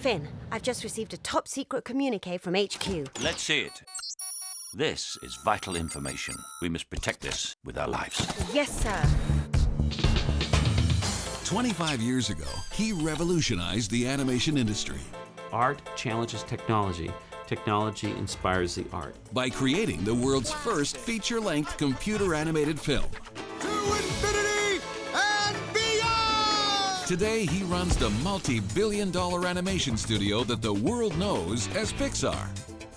Finn, I've just received a top-secret communique from HQ. Let's see it. This is vital information. We must protect this with our lives. Yes, sir. 25 years ago, he revolutionized the animation industry Art challenges technology. Technology inspires the art. by creating the world's first feature-length computer-animated film. To infinity and beyond! Today, he runs the multi-billion-dollar animation studio that the world knows as Pixar,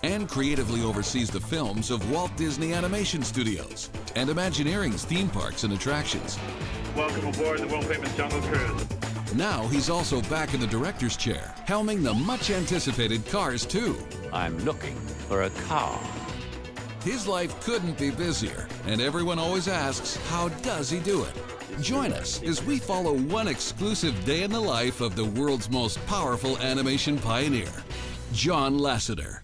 and creatively oversees the films of Walt Disney Animation Studios and Imagineering's theme parks and attractions. Welcome aboard the world-famous Jungle Cruise. Now he's also back in the director's chair, helming the much-anticipated Cars 2. I'm looking for a car. His life couldn't be busier, and everyone always asks, how does he do it? Join us as we follow one exclusive day in the life of the world's most powerful animation pioneer, John Lasseter.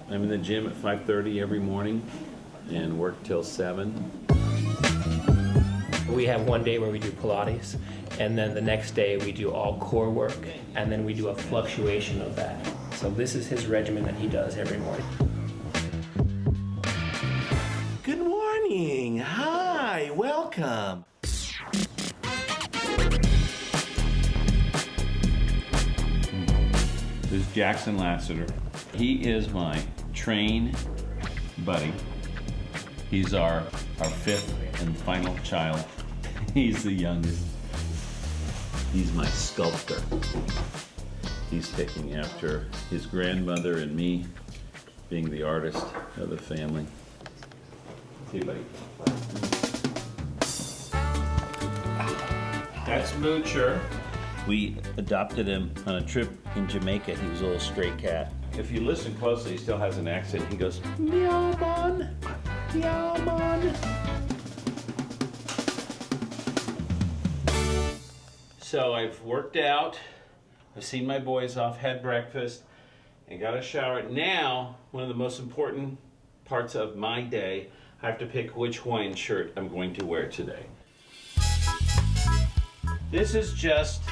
I'm in the gym at 5:30 every morning and work till 7. We have one day where we do Pilates, and then the next day we do all core work, and then we do a fluctuation of that. So this is his regimen that he does every morning. Good morning. Hi, welcome. This is Jackson Lasseter. He is my train buddy. He's our fifth and final child. He's the youngest. He's my sculptor. He's taking after his grandmother and me, being the artist of the family. See you, buddy. That's Moocher. We adopted him on a trip in Jamaica. He was a little stray cat. If you listen closely, he still has an accent. He goes, meow man, meow man. So I've worked out, I've seen my boys off, had breakfast, and got a shower. Now, one of the most important parts of my day, I have to pick which Hawaiian shirt I'm going to wear today. This is just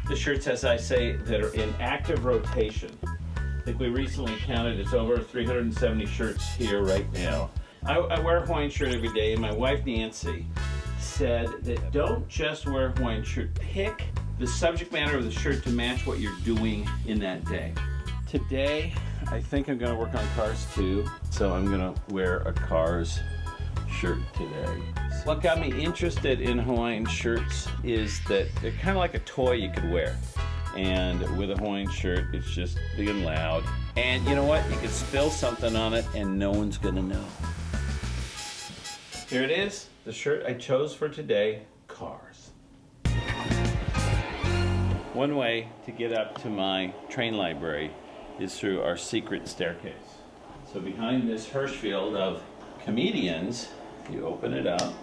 the shirts, as I say, that are in active rotation. I think we recently counted, it's over 370 shirts here right now. I wear a Hawaiian shirt every day, and my wife Nancy said that don't just wear a Hawaiian shirt, pick the subject matter of the shirt to match what you're doing in that day. Today, I think I'm gonna work on Cars 2, so I'm gonna wear a Cars shirt today. What got me interested in Hawaiian shirts is that they're kind of like a toy you could wear. And with a Hawaiian shirt, it's just big and loud. And you know what? You could spill something on it and no one's gonna know. Here it is, the shirt I chose for today, Cars. One way to get up to my train library is through our secret staircase. So behind this Hirschfield of comedians, you open it up.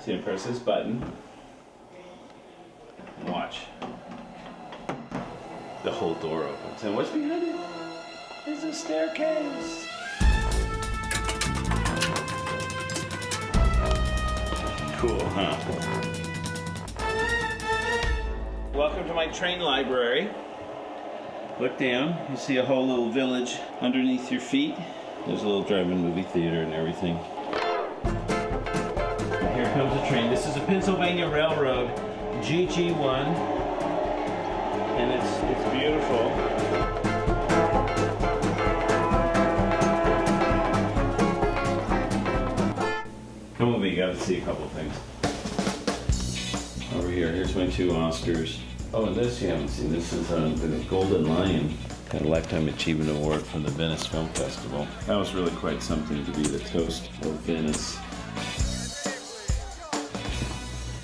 So you press this button. And watch. The whole door opens. And what's behind it? Is a staircase. Cool, huh? Welcome to my train library. Look down, you see a whole little village underneath your feet. There's a little drive-in movie theater and everything. And here comes a train. This is a Pennsylvania Railroad GG1, and it's beautiful. Come with me, you gotta see a couple of things. Over here, here's my two Oscars. Oh, and this you haven't seen. This is the Golden Lion. Got a Lifetime Achievement Award from the Venice Film Festival. That was really quite something to be the toast of Venice.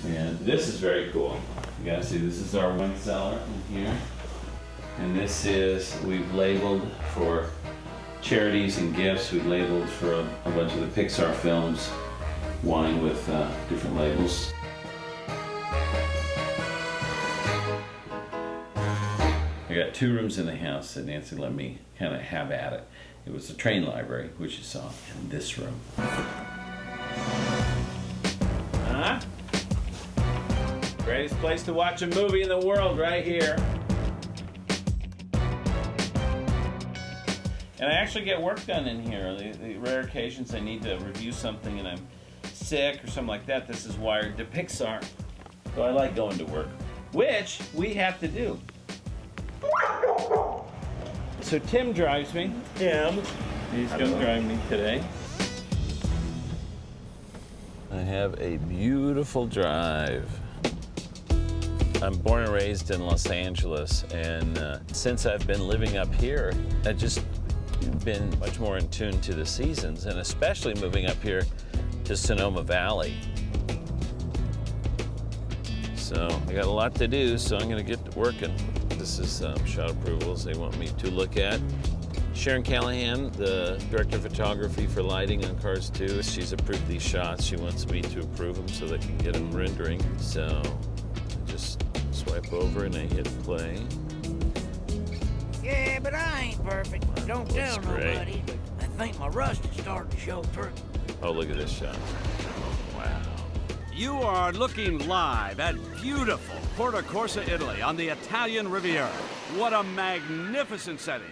And this is very cool. You gotta see, this is our wine cellar in here. And this is, we've labeled for charities and gifts. We've labeled for a bunch of the Pixar films, wine with different labels. I got 2 rooms in the house that Nancy let me kind of have at it. It was the train library, which you saw, and this room. Huh? Greatest place to watch a movie in the world, right here. And I actually get work done in here. The rare occasions I need to review something and I'm sick or something like that, this is wired to Pixar. So I like going to work, which we have to do. So Tim drives me. Tim. He's going to drive me today. I have a beautiful drive. I'm born and raised in Los Angeles, and since I've been living up here, I've just been much more in tune to the seasons, and especially moving up here to Sonoma Valley. So I got a lot to do, so I'm going to get to working. This is shot approvals they want me to look at. Sharon Calahan, the director of photography for lighting on Cars 2, she's approved these shots. She wants me to approve them so they can get them rendering. So I just swipe over and I hit play. Yeah, but I ain't perfect. Don't tell nobody. But I think my rust is starting to show through. Oh, look at this shot. Wow. You are looking live at beautiful Porto Corsa, Italy on the Italian Riviera. What a magnificent setting.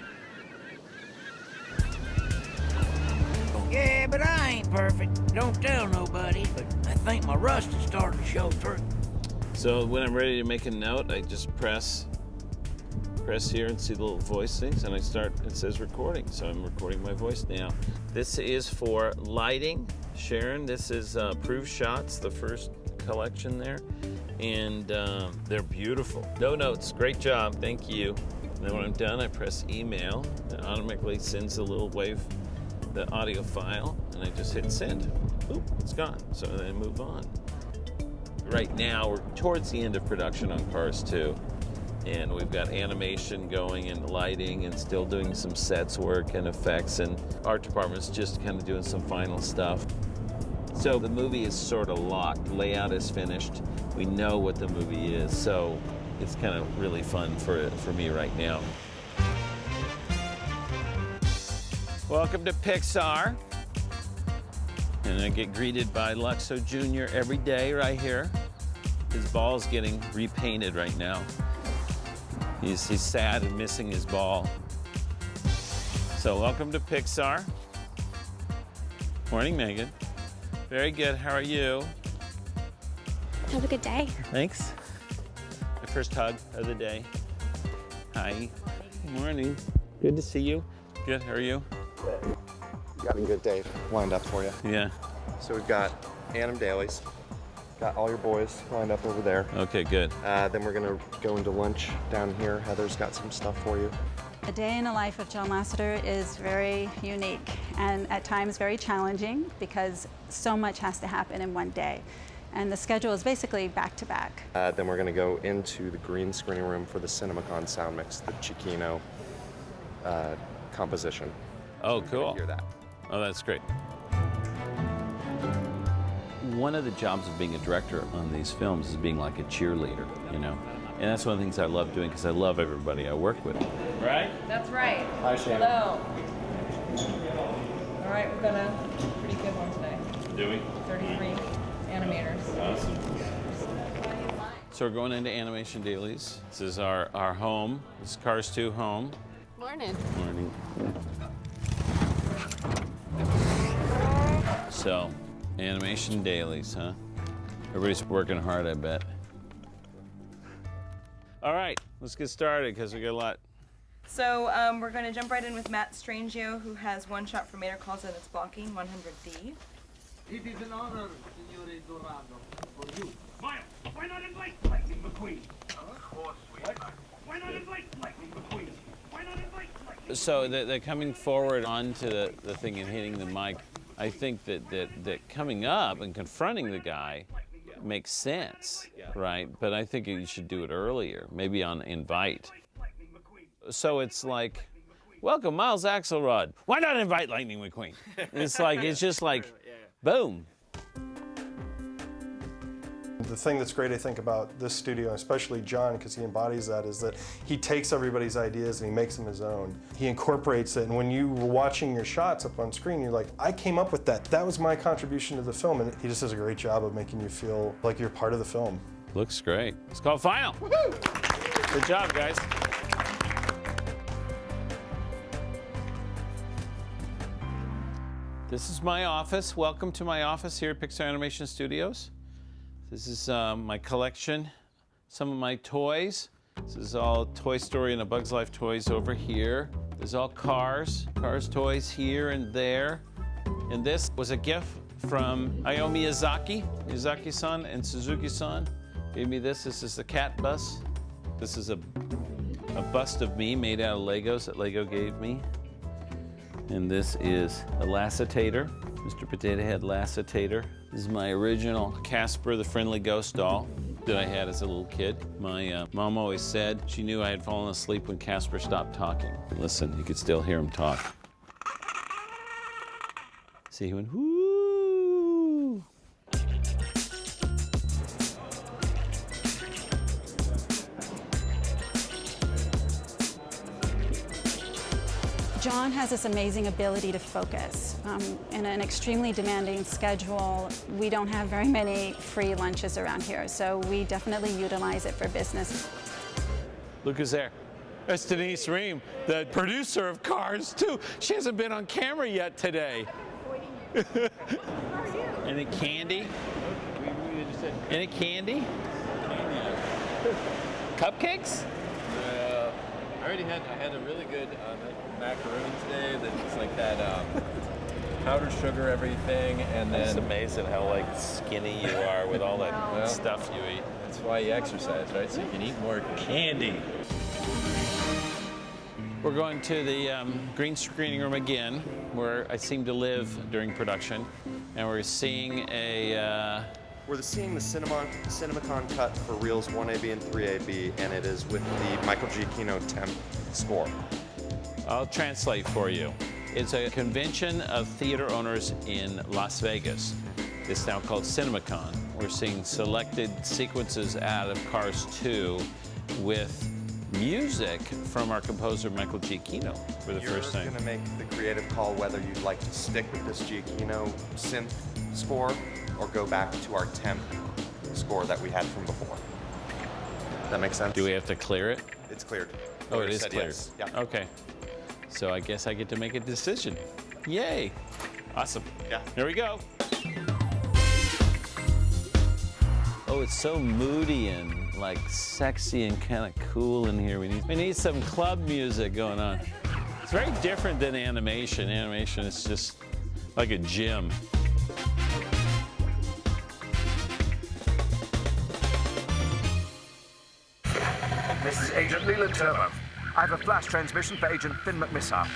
Yeah, but I ain't perfect. Don't tell nobody. But I think my rust is starting to show through. So when I'm ready to make a note, I just press here and see the little voice things, and I start, it says recording. So I'm recording my voice now. This is for lighting. Sharon, this is approved shots, the first collection there. And they're beautiful. No notes, great job, thank you. And then when I'm done, I press email. It automatically sends a little wave, the audio file, and I just hit send. Boop, it's gone. So then I move on. Right now, we're towards the end of production on Cars 2. And we've got animation going and lighting and still doing some sets work and effects, and art department's just kind of doing some final stuff. So the movie is sort of locked. Layout is finished. We know what the movie is, so it's kind of really fun for me right now. Welcome to Pixar. And I get greeted by Luxo Jr. every day right here. His ball's getting repainted right now. He's sad and missing his ball. So welcome to Pixar. Morning, Megan. Very good, how are you? Have a good day. Thanks. My first hug of the day. Hi. Good morning. Good to see you. Good, how are you? Got a good day lined up for you. Yeah. So we've got Annam Dailies. Got all your boys lined up over there. Okay, good. Then we're gonna go into lunch down here. Heather's got some stuff for you. A day in the life of John Lasseter is very unique and at times very challenging because so much has to happen in one day. And the schedule is basically back to back. Then we're gonna go into the green screening room for the CinemaCon sound mix, the Chiquino composition. Oh, cool. Hear that. Oh, that's great. One of the jobs of being a director on these films is being like a cheerleader, you know? And that's one of the things I love doing because I love everybody I work with. Right? That's right. Hi, Shannon. Hello. All right, we've got a pretty good one today. Do we? 33 animators. Awesome. So we're going into Animation Dailies. This is our home. This is Cars 2 home. Morning. Morning. So, Animation Dailies, huh? Everybody's working hard, I bet. All right, let's get started because we got a lot. So we're going to jump right in with Matt Strangio, who has one shot for Mater calls and it's blocking 100D. It is an honor, Signore Dorado, for you. Miles, why not invite Lightning McQueen? Of course we invite. Why not invite Lightning McQueen? Why not invite Lightning? So they're coming forward onto the thing and hitting the mic. I think that coming up and confronting the guy makes sense, right? But I think you should do it earlier, maybe on invite. So it's like, welcome, Miles Axelrod. Why not invite Lightning McQueen? It's just like, boom. The thing that's great, I think, about this studio, especially John, because he embodies that, is that he takes everybody's ideas and he makes them his own. He incorporates it, and when you were watching your shots up on screen, you're like, I came up with that. That was my contribution to the film, and he just does a great job of making you feel like you're part of the film. Looks great. It's called Final. Woo-hoo! Good job, guys. This is my office. Welcome to my office here at Pixar Animation Studios. This is my collection, some of my toys. This is all Toy Story and A Bug's Life toys over here. There's all Cars toys here and there. And this was a gift from Hayao Miyazaki-san and Suzuki-san. Gave me this. This is the cat bus. This is a bust of me made out of Legos that Lego gave me. And this is a Lasseter, Mr. Potato Head Lasseter. This is my original Casper the Friendly Ghost doll that I had as a little kid. My mom always said she knew I had fallen asleep when Casper stopped talking. Listen, you could still hear him talk. See, he went, whoo. John has this amazing ability to focus. In an extremely demanding schedule, we don't have very many free lunches around here, so we definitely utilize it for business. Look who's there. That's Denise Ream, the producer of Cars 2. She hasn't been on camera yet today. Any candy? Any candy? Cupcakes? I had a really good macaroon today that's like that powdered sugar everything, and then... It's amazing how like skinny you are with all that stuff you eat. That's why you exercise, right? So you can eat more candy. We're going to the green screening room again, where I seem to live during production, and we're seeing a... We're seeing the CinemaCon cut for Reels 1AB and 3AB, and it is with the Michael Giacchino temp score. I'll translate for you. It's a convention of theater owners in Las Vegas. It's now called CinemaCon. We're seeing selected sequences out of Cars 2 with music from our composer Michael Giacchino for the first time. You're going to make the creative call whether you'd like to stick with this Giacchino synth score or go back to our temp score that we had from before. That makes sense? Do we have to clear it? It's cleared. Oh, it is cleared. Yes. Yeah. Okay. So I guess I get to make a decision. Yay. Awesome. Yeah. Here we go. Oh, it's so moody and like sexy and kind of cool in here. We need some club music going on. It's very different than animation. Animation is just like a gym. This is Agent Leland Turbo. I have a flash transmission for Agent Finn McMissile.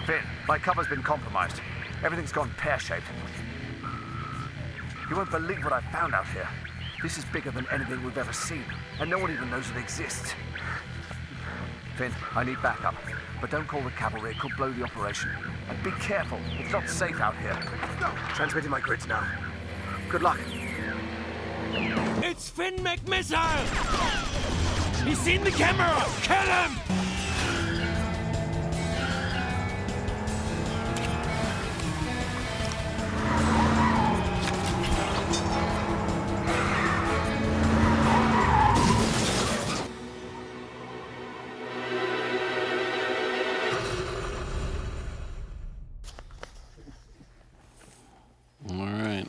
Finn, my cover's been compromised. Everything's gone pear-shaped. You won't believe what I found out here. This is bigger than anything we've ever seen, and no one even knows it exists. Finn, I need backup, but don't call the cavalry. It could blow the operation. And be careful, it's not safe out here. Transmitting my grids now. Good luck. It's Finn McMissile! He's seen the camera! Kill him! All right.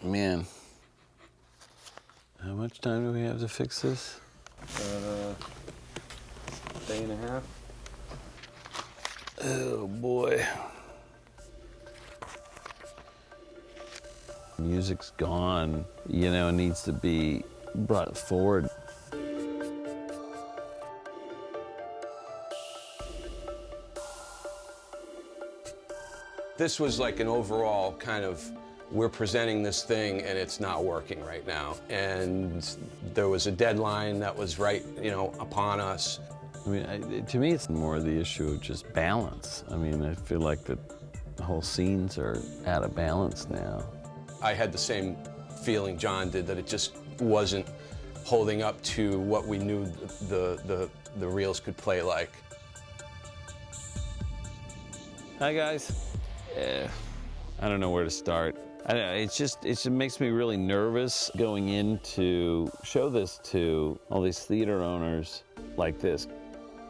Man. How much time do we have to fix this? Day and a half. Oh boy. Music's gone, you know, it needs to be brought forward. This was like an overall kind of, we're presenting this thing and it's not working right now. And there was a deadline that was right, you know, upon us. I mean, to me, it's more the issue of just balance. I mean, I feel like the whole scenes are out of balance now. I had the same feeling John did, that it just wasn't holding up to what we knew the reels could play like. Hi guys. I don't know where to start. It just makes me really nervous going in to show this to all these theater owners like this.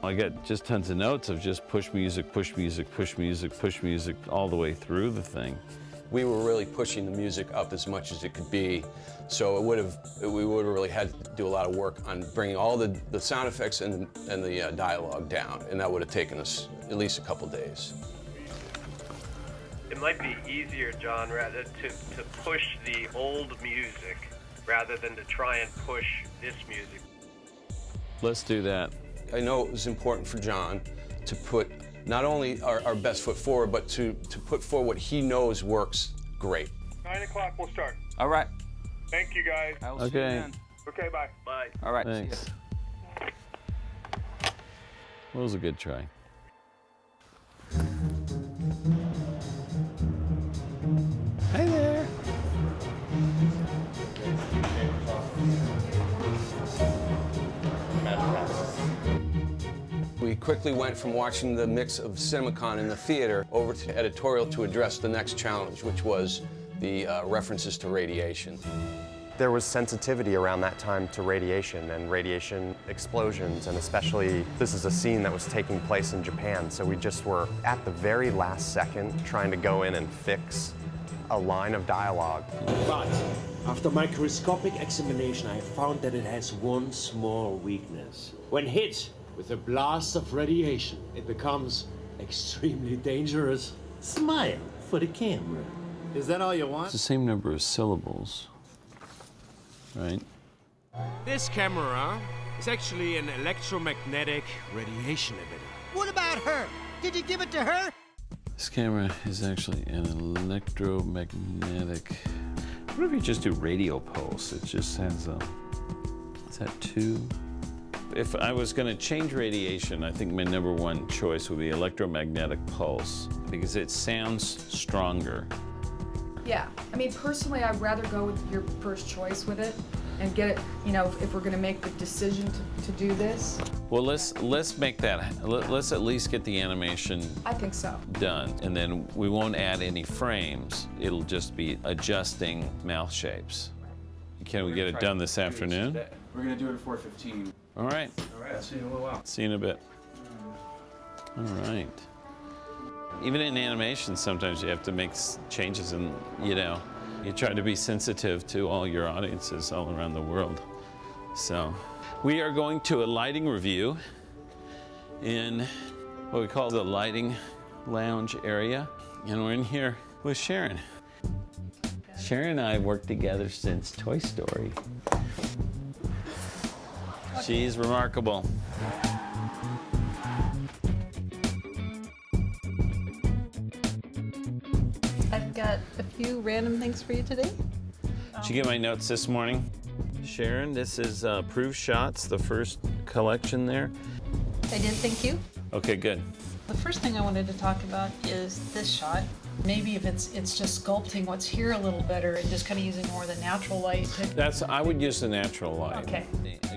I got just tons of notes of just push music, push music, push music, push music all the way through the thing. We were really pushing the music up as much as it could be, so we would have really had to do a lot of work on bringing all the sound effects and the dialogue down, and that would have taken us at least a couple days. It might be easier, John, rather to push the old music rather than to try and push this music. Let's do that. I know it was important for John to put not only our best foot forward, but to put forward what he knows works great. 9 o'clock, we'll start. All right. Thank you, guys. I will see you then. Okay, bye. Bye. All right. Thanks. That was a good try. Hi there. We quickly went from watching the mix of CinemaCon in the theater over to editorial to address the next challenge, which was the references to radiation. There was sensitivity around that time to radiation and radiation explosions, and especially this is a scene that was taking place in Japan, so we just were at the very last second trying to go in and fix a line of dialogue. But after microscopic examination, I found that it has one small weakness. When hit with a blast of radiation, it becomes extremely dangerous. Smile for the camera. Is that all you want? It's the same number of syllables, right? This camera is actually an electromagnetic radiation emitter. What about her? Did you give it to her? This camera is actually an electromagnetic. What if you just do radio pulse? It just has a. Is that 2? If I was going to change radiation, I think my #1 choice would be electromagnetic pulse because it sounds stronger. Yeah, I mean, personally, I'd rather go with your first choice with it and get it, you know, if we're going to make the decision to do this. Well, let's make that. Let's at least get the animation. I think so. Done, and then we won't add any frames. It'll just be adjusting mouth shapes. Can we get it done this afternoon? We're gonna do it at 4:15. All right. All right. I'll see you in a little while. See you in a bit. All right. Even in animation, sometimes you have to make changes, and you try to be sensitive to all your audiences all around the world. So, we are going to a lighting review in what we call the lighting lounge area, and we're in here with Sharon. Sharon and I have worked together since Toy Story. She's remarkable. I've got a few random things for you today. Did you get my notes this morning? Sharon, this is Proof Shots, the first collection there. I did, thank you. Okay, good. The first thing I wanted to talk about is this shot. Maybe if it's just sculpting what's here a little better and just kind of using more of the natural light. I would use the natural light. Okay.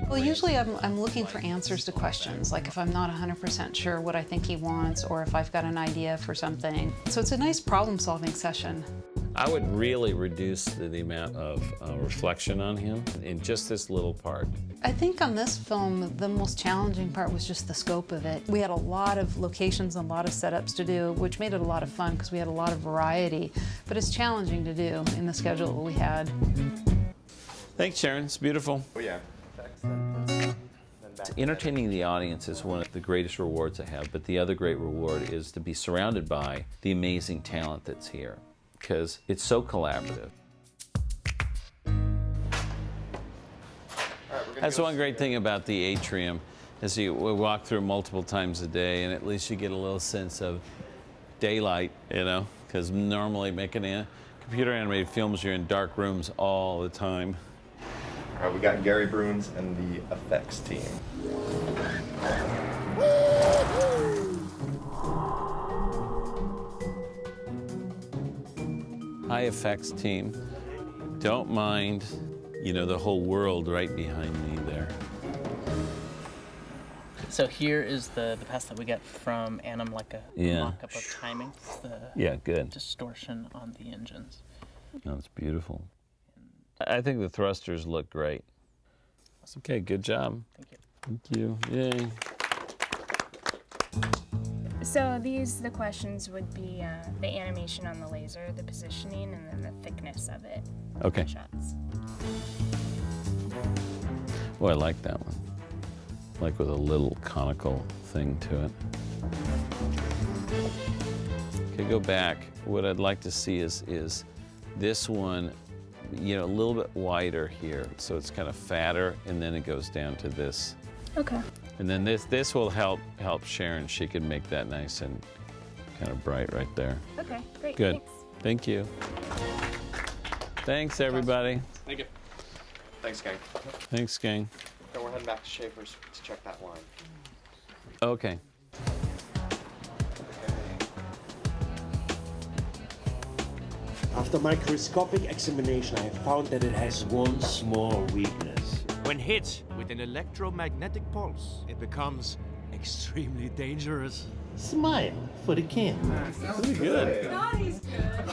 Well, usually I'm looking for answers to questions, like if I'm not 100% sure what I think he wants or if I've got an idea for something. So it's a nice problem-solving session. I would really reduce the amount of reflection on him in just this little part. I think on this film, the most challenging part was just the scope of it. We had a lot of locations and a lot of setups to do, which made it a lot of fun because we had a lot of variety, but it's challenging to do in the schedule that we had. Thanks, Sharon. It's beautiful. Oh, yeah. Entertaining the audience is one of the greatest rewards I have, but the other great reward is to be surrounded by the amazing talent that's here, because it's so collaborative. That's one great thing about the atrium, is we walk through multiple times a day, and at least you get a little sense of daylight, because normally making computer animated films, you're in dark rooms all the time. All right, we got Gary Bruins and the effects team. high effects team. Don't mind, the whole world right behind me there. So here is the pass that we get from Annam, like a mock-up of timing. The good. distortion on the engines. That's beautiful. I think the thrusters look great. Okay, good job. Thank you. Thank you. Yay. So the questions would be the animation on the laser, the positioning, and then the thickness of it. Okay. Shots. Oh, I like that one. Like with a little conical thing to it. Okay, go back. What I'd like to see is this one, a little bit wider here, so it's kind of fatter, and then it goes down to this. Okay. And then this will help Sharon. She can make that nice and kind of bright right there. Okay, great. Good. Thanks. Thank you. Thanks, everybody. Thank you. Thanks, gang. Thanks, gang. Then we're heading back to Schaffer's to check that line. Okay. After microscopic examination, I found that it has one small weakness. When hit with an electromagnetic pulse, it becomes extremely dangerous. Smile for the camera. Pretty good. Naughty's good.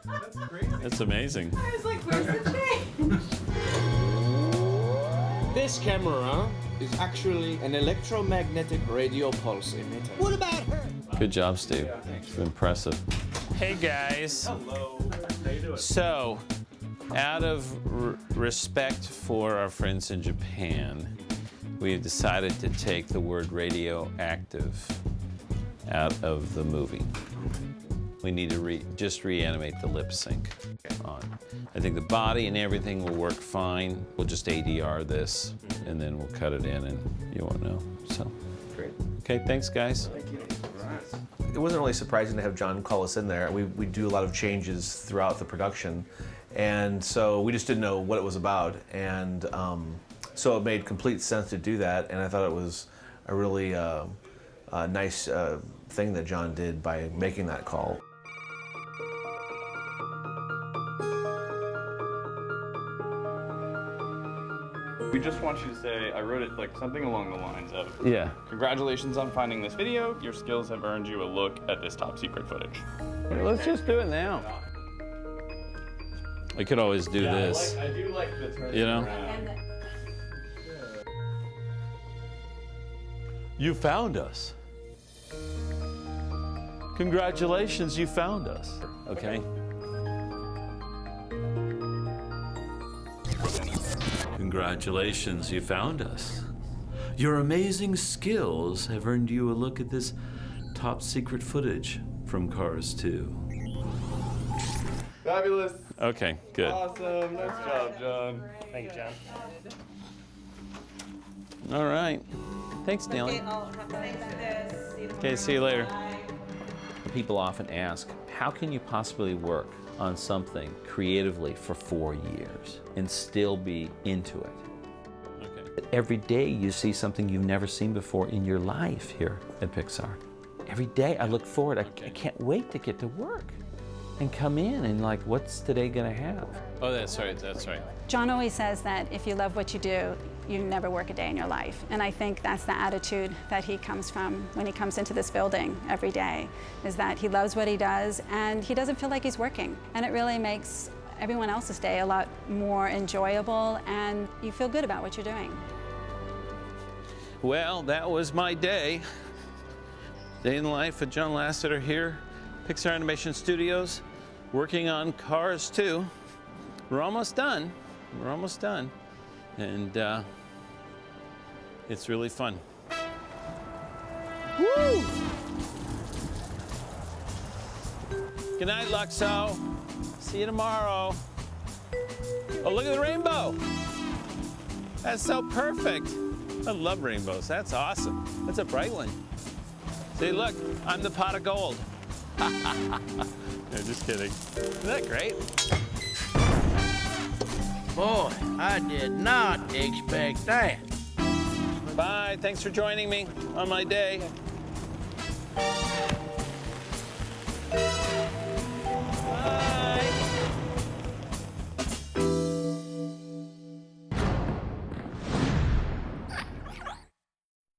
That's great. That's amazing. I was like, where's the change? This camera is actually an electromagnetic radio pulse emitter. What about her? Good job, Steve. It's impressive. Hey, guys. Hello. So, out of respect for our friends in Japan, we've decided to take the word radioactive out of the movie. We need to just reanimate the lip sync on. I think the body and everything will work fine. We'll just ADR this, and then we'll cut it in, and you won't know. So, Great. Okay, thanks, guys. Thank you. It wasn't really surprising to have John call us in there. We do a lot of changes throughout the production, and so we just didn't know what it was about, and so it made complete sense to do that, and I thought it was a really nice thing that John did by making that call. We just want you to say, I wrote it like something along the lines of, Yeah. congratulations on finding this video. Your skills have earned you a look at this top secret footage. Let's just do it now. I could always do this. I do like the turn You know? around. You found us. Congratulations, you found us. Okay. Congratulations, you found us. Your amazing skills have earned you a look at this top secret footage from Cars 2. Fabulous. Okay, good. Awesome. Nice job, John. Thank you, John. All right. Thanks, Nellie. Okay, see you later. People often ask, how can you possibly work on something creatively for 4 years and still be into it? Okay. Every day you see something you've never seen before in your life here at Pixar. Every day I look forward, I can't wait to get to work and come in and like, what's today gonna have? Oh, that's right, that's right. John always says that if you love what you do, you never work a day in your life. And I think that's the attitude that he comes from when he comes into this building every day, is that he loves what he does and he doesn't feel like he's working. And it really makes everyone else's day a lot more enjoyable and you feel good about what you're doing. Well, that was my day. Day in the life of John Lasseter here, Pixar Animation Studios, working on Cars 2. We're almost done. We're almost done. And it's really fun. Woo! Good night, Luxo. See you tomorrow. Oh, look at the rainbow. That's so perfect. I love rainbows. That's awesome. That's a bright one. See, look, I'm the pot of gold. No, just kidding. Isn't that great? Boy, I did not expect that. Bye. Thanks for joining me on my day.